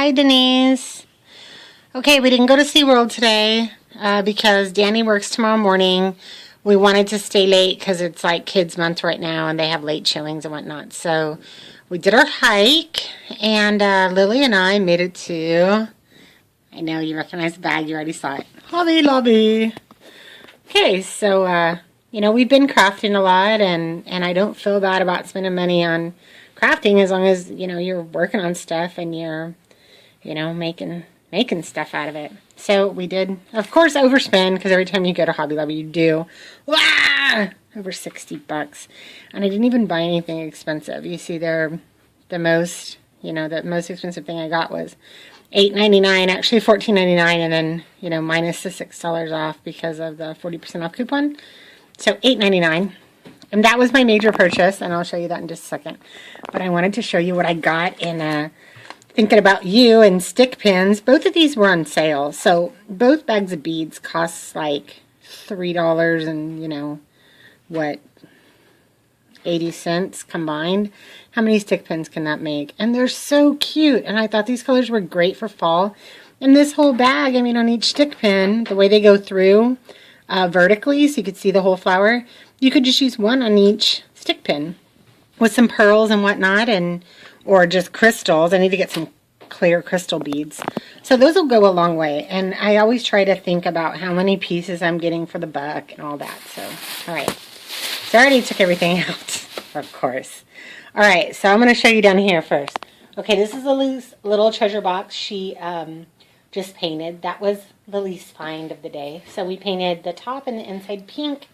Hi, Denise. Okay, we didn't go to SeaWorld today because Danny works tomorrow morning. We wanted to stay late because it's like Kids Month right now and they have late showings and whatnot. So we did our hike and Lily and I made it to, I know you recognize the bag, you already saw it, Hobby Lobby. Okay, so, we've been crafting a lot and I don't feel bad about spending money on crafting as long as, you're working on stuff and you're making stuff out of it. So we did, of course, overspend because every time you go to Hobby Lobby, you do. Wah! Over $60. And I didn't even buy anything expensive. You see there, the most expensive thing I got was $8.99, actually $14.99, and then, minus the $6 off because of the 40% off coupon. So $8.99. And that was my major purchase, and I'll show you that in just a second. But I wanted to show you what I got in Thinking About You and stick pins. Both of these were on sale. So both bags of beads cost like $3 and, 80 cents combined. How many stick pins can that make? And they're so cute. And I thought these colors were great for fall. And this whole bag, on each stick pin, the way they go through vertically so you could see the whole flower, you could just use one on each stick pin with some pearls and whatnot or just crystals. I need to get some clear crystal beads. So those will go a long way. And I always try to think about how many pieces I'm getting for the buck and all that. So, all right. So I already took everything out, of course. All right, so I'm going to show you down here first. Okay, this is Lily's little treasure box she just painted. That was Lily's find of the day. So we painted the top and the inside pink,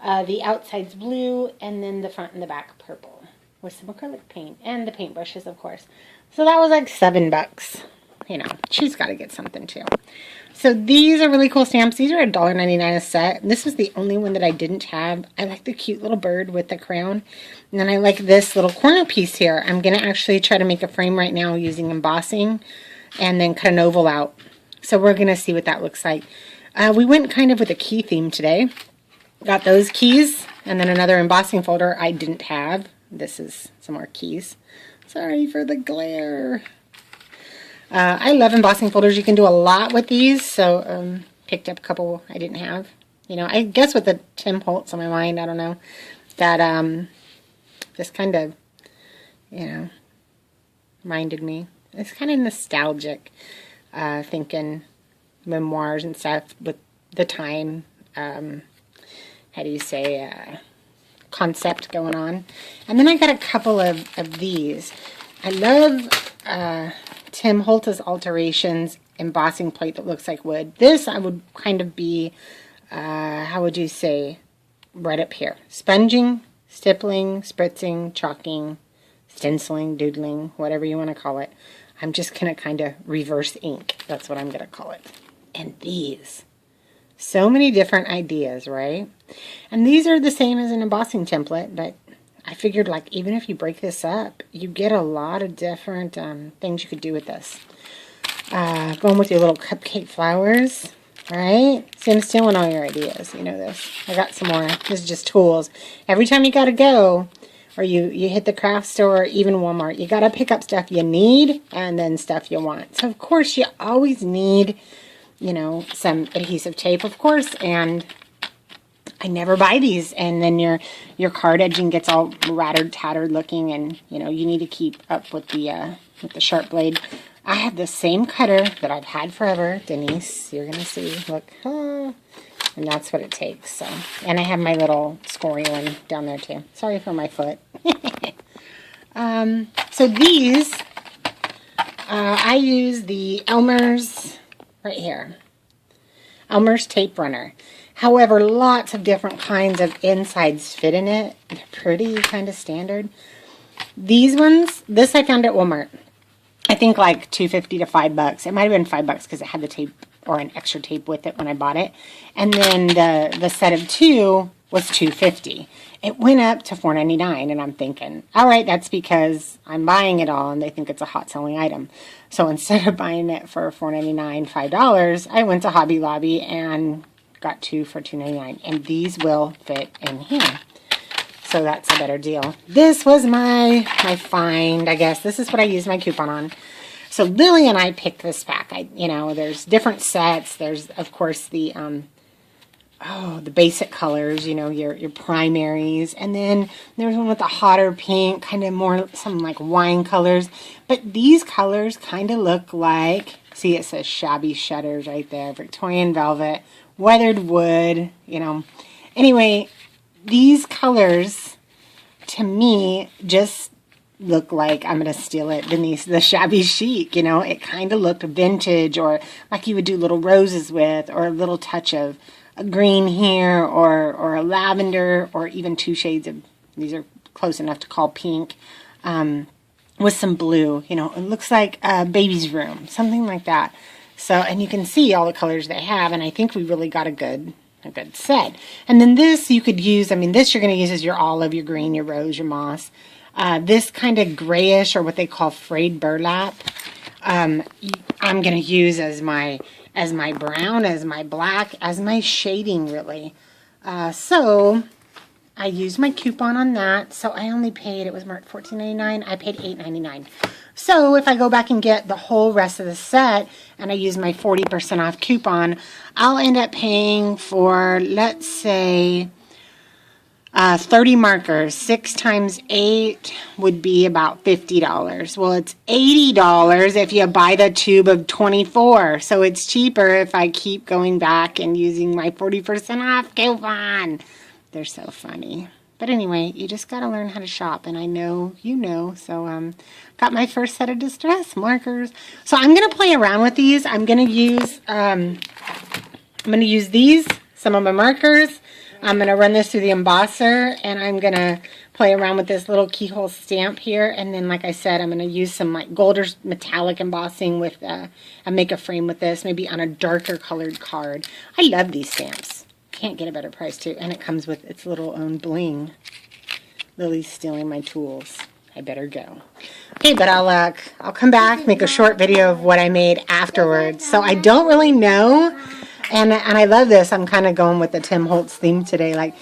the outside's blue, and then the front and the back purple with some acrylic paint and the paintbrushes, of course. So that was like $7. She's got to get something too. So these are really cool stamps. These are $1.99 a set. This was the only one that I didn't have. I like the cute little bird with the crown. And then I like this little corner piece here. I'm going to actually try to make a frame right now using embossing and then cut an oval out. So we're going to see what that looks like. We went kind of with a key theme today. Got those keys and then another embossing folder I didn't have. This is some more keys. Sorry for the glare. I love embossing folders. You can do a lot with these. So picked up a couple I didn't have. I guess with the Tim Holtz on my mind, I don't know, that just kind of, minded me. It's kind of nostalgic, thinking memoirs and stuff with the time, how do you say, concept going on. And then I got a couple of these. I love Tim Holtz's Alterations embossing plate that looks like wood. This I would kind of be, how would you say, right up here. Sponging, stippling, spritzing, chalking, stenciling, doodling, whatever you want to call it. I'm just going to kind of reverse ink. That's what I'm going to call it. And these. So many different ideas, right? And these are the same as an embossing template, but I figured like even if you break this up, you get a lot of different things you could do with this. Going with your little cupcake flowers, right? See, I'm stealing all your ideas. You know this. I got some more. This is just tools. Every time you got to go, or you hit the craft store, or even Walmart, you got to pick up stuff you need and then stuff you want. So, of course, you always need, some adhesive tape, of course, and I never buy these, and then your card edging gets all rattered, tattered looking, and you need to keep up with the sharp blade. I have the same cutter that I've had forever, Denise. You're gonna see. Look, and that's what it takes. So, and I have my little scoring one down there too. Sorry for my foot. So these, I use the Elmer's right here. Elmer's tape runner. However, lots of different kinds of insides fit in it. They're pretty kind of standard. These ones, this I found at Walmart. I think like $2.50 to $5. It might have been $5 because it had the tape or an extra tape with it when I bought it. And then the set of two was $2.50. It went up to $4.99, and I'm thinking, all right, that's because I'm buying it all and they think it's a hot selling item. So instead of buying it for $4.99, $5, I went to Hobby Lobby and got two for $2.99, and these will fit in here. So that's a better deal. This was my find, I guess. This is what I used my coupon on. So Lily and I picked this pack. There's different sets. There's, of course, the basic colors, your primaries. And then there's one with the hotter pink, kind of more, some like wine colors. But these colors kind of look like, see, it says Shabby Shutters right there, Victorian Velvet, Weathered Wood, Anyway, these colors, to me, just look like, I'm going to steal it, Denise, the Shabby Chic, It kind of looked vintage, or like you would do little roses with, or a little touch of a green here, or a lavender, or even 2 shades of, these are close enough to call pink, with some blue. It looks like a baby's room, something like that. So, and you can see all the colors they have, and I think we really got a good set. And then this you could use, this you're going to use as your olive, your green, your rose, your moss. This kind of grayish, or what they call frayed burlap, I'm going to use as my brown, as my black, as my shading, really. So I used my coupon on that. So I only paid, it was marked $14.99. I paid $8.99. So if I go back and get the whole rest of the set and I use my 40% off coupon, I'll end up paying for, let's say, 30 markers. 6 times 8 would be about $50. Well, it's $80 if you buy the tube of 24. So it's cheaper if I keep going back and using my 40% off coupon. They're so funny. But anyway, you just got to learn how to shop, and I know you know. So got my first set of distress markers. So I'm going to play around with these. I'm going to use these, some of my markers. I'm going to run this through the embosser, and I'm going to play around with this little keyhole stamp here. And then, like I said, I'm going to use some like gold or metallic embossing with and make a frame with this, maybe on a darker colored card. I love these stamps. Can't get a better price too. And it comes with its little own bling. Lily's stealing my tools. I better go. Okay, but I'll come back, make a short video of what I made afterwards. So I don't really know. And I love this. I'm kind of going with the Tim Holtz theme today. Like,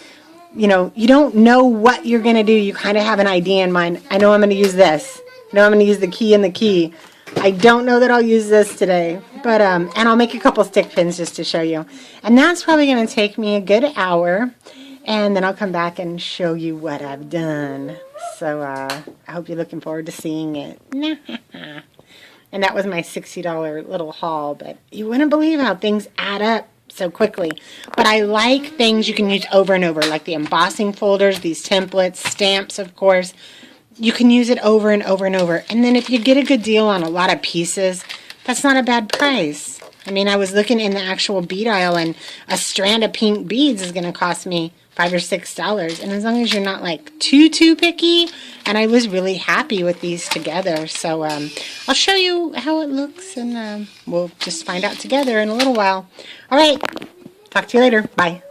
you don't know what you're going to do. You kind of have an idea in mind. I know I'm going to use this. I know I'm going to use the key and the key. I don't know that I'll use this today. But, and I'll make a couple stick pins just to show you. And that's probably going to take me a good hour. And then I'll come back and show you what I've done. So I hope you're looking forward to seeing it. And that was my $60 little haul, but you wouldn't believe how things add up so quickly. But I like things you can use over and over, like the embossing folders, these templates, stamps, of course. You can use it over and over and over. And then if you get a good deal on a lot of pieces, that's not a bad price. I was looking in the actual bead aisle, and a strand of pink beads is going to cost me $5 or $6. And as long as you're not like too picky, and I was really happy with these together. So I'll show you how it looks, and we'll just find out together in a little while. All right, talk to you later. Bye.